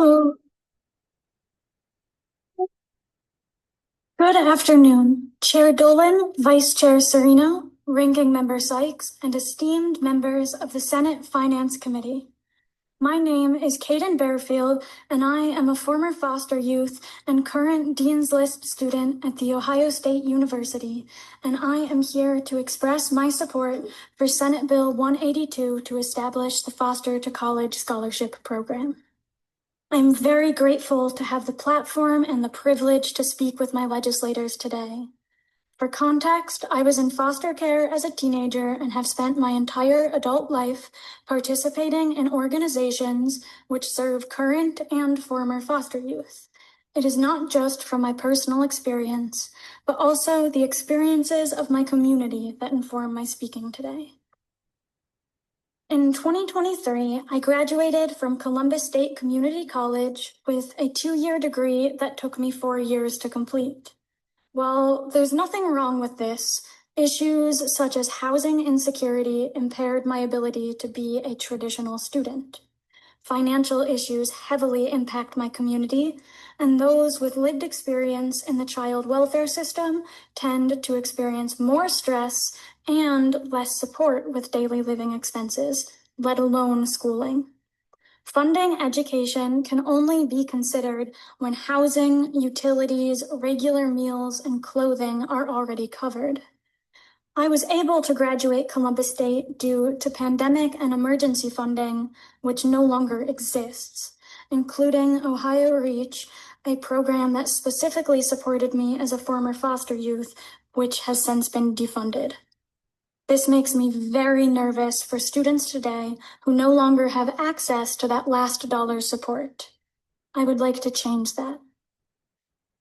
Hello. Good afternoon, Chair Dolan, Vice Chair Serino, Ranking Member Sykes, and esteemed members of the Senate Finance Committee. My name is Caidyn Bearfield, and I am a former foster youth and current Dean's List student at The Ohio State University, and I am here to express my support for Senate Bill 182 to establish the Foster to College Scholarship Program. I'm very grateful to have the platform and the privilege to speak with my legislators today. For context, I was in foster care as a teenager and have spent my entire adult life participating in organizations which serve current and former foster youth. It is not just from my personal experience, but also the experiences of my community that inform my speaking today. In 2023, I graduated from Columbus State Community College with a 2-year degree that took me 4 years to complete. While there's nothing wrong with this, issues such as housing insecurity impaired my ability to be a traditional student. Financial issues heavily impact my community, and those with lived experience in the child welfare system tend to experience more stress and less support with daily living expenses, let alone schooling. Funding education can only be considered when housing, utilities, regular meals, and clothing are already covered. I was able to graduate Columbus State due to pandemic and emergency funding, which no longer exists, including Ohio Reach, a program that specifically supported me as a former foster youth, which has since been defunded. This makes me very nervous for students today who no longer have access to that last dollar support. I would like to change that.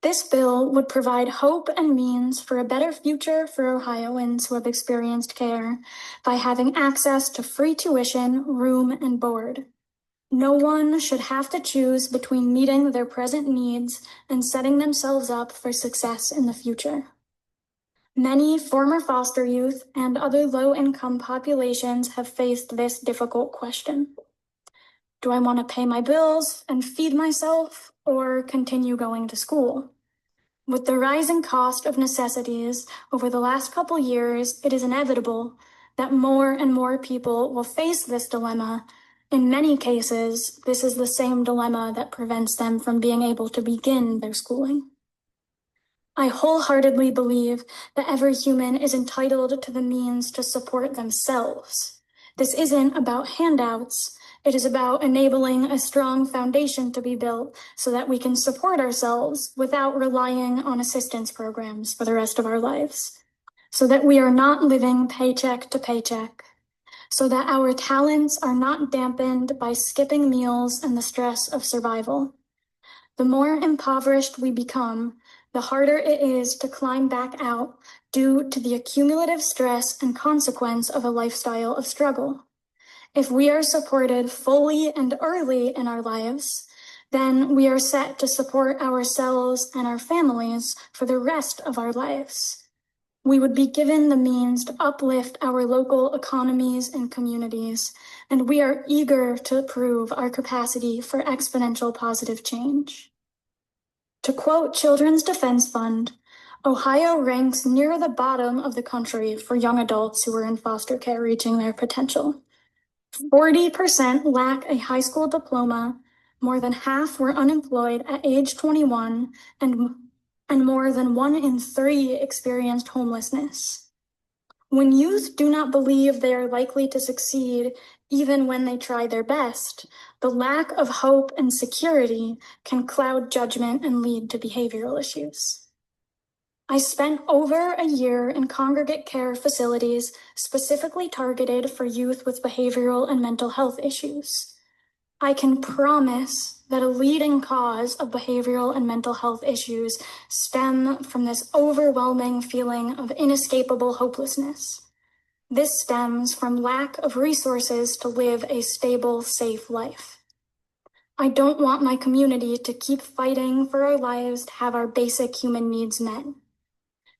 This bill would provide hope and means for a better future for Ohioans who have experienced care by having access to free tuition, room, and board. No one should have to choose between meeting their present needs and setting themselves up for success in the future. Many former foster youth and other low-income populations have faced this difficult question. Do I want to pay my bills and feed myself, or continue going to school? With the rising cost of necessities over the last couple years, it is inevitable that more and more people will face this dilemma. In many cases, this is the same dilemma that prevents them from being able to begin their schooling. I wholeheartedly believe that every human is entitled to the means to support themselves. This isn't about handouts. It is about enabling a strong foundation to be built so that we can support ourselves without relying on assistance programs for the rest of our lives, so that we are not living paycheck to paycheck, so that our talents are not dampened by skipping meals and the stress of survival. The more impoverished we become, the harder it is to climb back out due to the accumulative stress and consequence of a lifestyle of struggle. If we are supported fully and early in our lives, then we are set to support ourselves and our families for the rest of our lives. We would be given the means to uplift our local economies and communities, and we are eager to prove our capacity for exponential positive change. To quote Children's Defense Fund, Ohio ranks near the bottom of the country for young adults who are in foster care reaching their potential. 40% lack a high school diploma, more than half were unemployed at age 21, and more than 1 in 3 experienced homelessness. When youth do not believe they are likely to succeed, even when they try their best, the lack of hope and security can cloud judgment and lead to behavioral issues. I spent over a year in congregate care facilities specifically targeted for youth with behavioral and mental health issues. I can promise that a leading cause of behavioral and mental health issues stem from this overwhelming feeling of inescapable hopelessness. This stems from lack of resources to live a stable, safe life. I don't want my community to keep fighting for our lives to have our basic human needs met.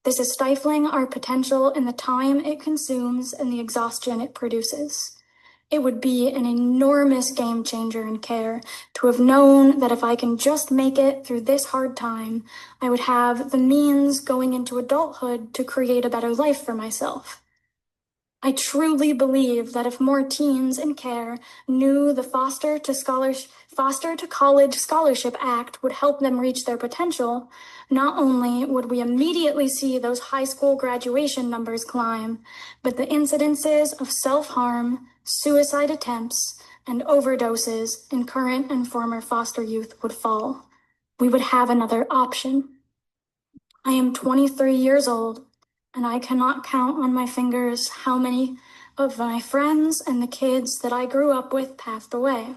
This is stifling our potential in the time it consumes and the exhaustion it produces. It would be an enormous game changer in care to have known that if I can just make it through this hard time, I would have the means going into adulthood to create a better life for myself. I truly believe that if more teens in care knew the Foster to College Scholarship Act would help them reach their potential, not only would we immediately see those high school graduation numbers climb, but the incidences of self-harm, suicide attempts, and overdoses in current and former foster youth would fall. We would have another option. I am 23 years old, and I cannot count on my fingers how many of my friends and the kids that I grew up with passed away.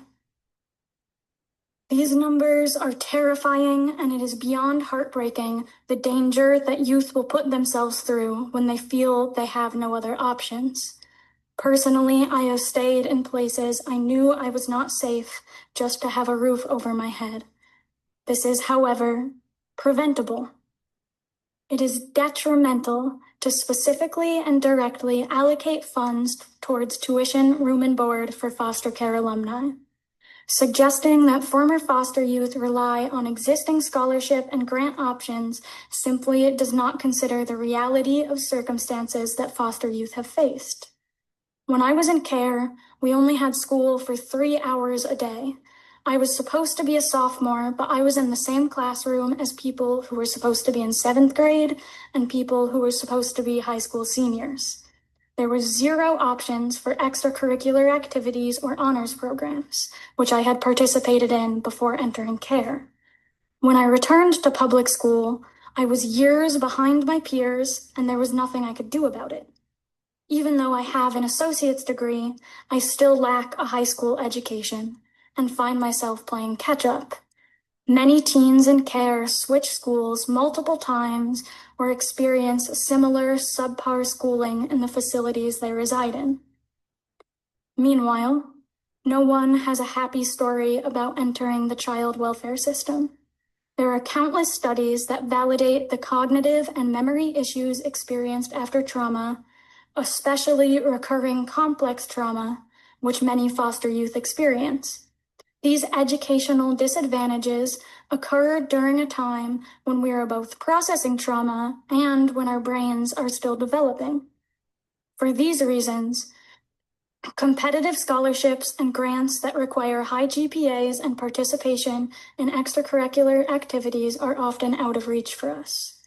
These numbers are terrifying, and it is beyond heartbreaking the danger that youth will put themselves through when they feel they have no other options. Personally, I have stayed in places I knew I was not safe just to have a roof over my head. This is, however, preventable. It is detrimental to specifically and directly allocate funds towards tuition, room, and board for foster care alumni. Suggesting that former foster youth rely on existing scholarship and grant options simply does not consider the reality of circumstances that foster youth have faced. When I was in care, we only had school for 3 hours a day. I was supposed to be a sophomore, but I was in the same classroom as people who were supposed to be in 7th grade and people who were supposed to be high school seniors. There were 0 options for extracurricular activities or honors programs, which I had participated in before entering care. When I returned to public school, I was years behind my peers, and there was nothing I could do about it. Even though I have an associate's degree, I still lack a high school education and find myself playing catch-up. Many teens in care switch schools multiple times or experience similar subpar schooling in the facilities they reside in. Meanwhile, no one has a happy story about entering the child welfare system. There are countless studies that validate the cognitive and memory issues experienced after trauma, especially recurring complex trauma, which many foster youth experience. These educational disadvantages occur during a time when we are both processing trauma and when our brains are still developing. For these reasons, competitive scholarships and grants that require high GPAs and participation in extracurricular activities are often out of reach for us.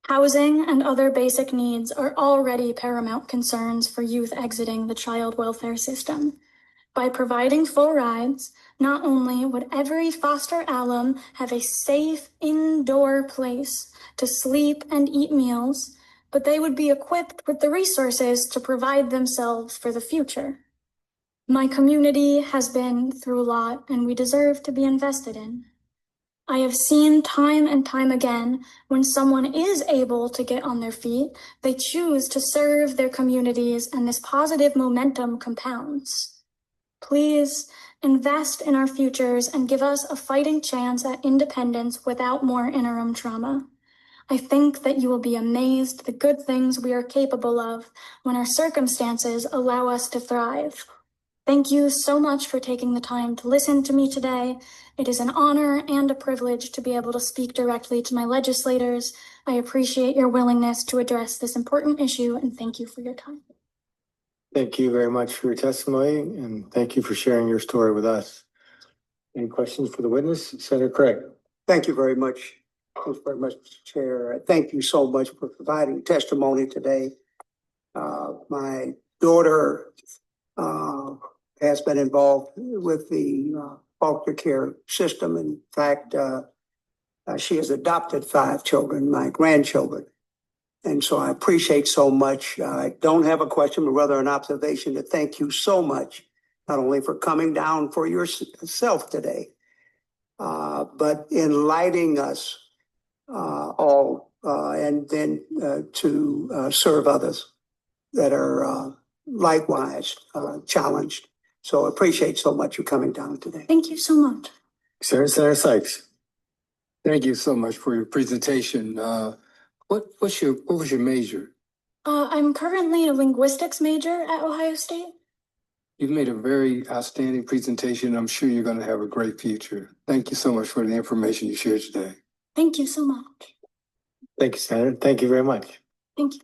Housing and other basic needs are already paramount concerns for youth exiting the child welfare system. By providing full rides, not only would every foster alum have a safe indoor place to sleep and eat meals, but they would be equipped with the resources to provide themselves for the future. My community has been through a lot, and we deserve to be invested in. I have seen time and time again, when someone is able to get on their feet, they choose to serve their communities, and this positive momentum compounds. Please invest in our futures and give us a fighting chance at independence without more interim trauma. I think that you will be amazed at the good things we are capable of when our circumstances allow us to thrive. Thank you so much for taking the time to listen to me today. It is an honor and a privilege to be able to speak directly to my legislators. I appreciate your willingness to address this important issue, and thank you for your time. Thank you very much for your testimony, and thank you for sharing your story with us. Any questions for the witness? Senator Craig. Thank you very much. Thank you very much, Chair. Thank you so much for providing testimony today. My daughter has been involved with the foster care system. In fact, she has adopted 5 children, my grandchildren. And so I appreciate so much. I don't have a question, but rather an observation to thank you so much, not only for coming down for yourself today, but enlightening us all, and then to serve others that are likewise challenged. So I appreciate so much you coming down today. Thank you so much. Senator Sykes. Thank you so much for your presentation. What was your major? I'm currently a linguistics major at Ohio State. You've made a very outstanding presentation. I'm sure you're going to have a great future. Thank you so much for the information you shared today. Thank you so much. Thank you, Senator. Thank you very much. Thank you.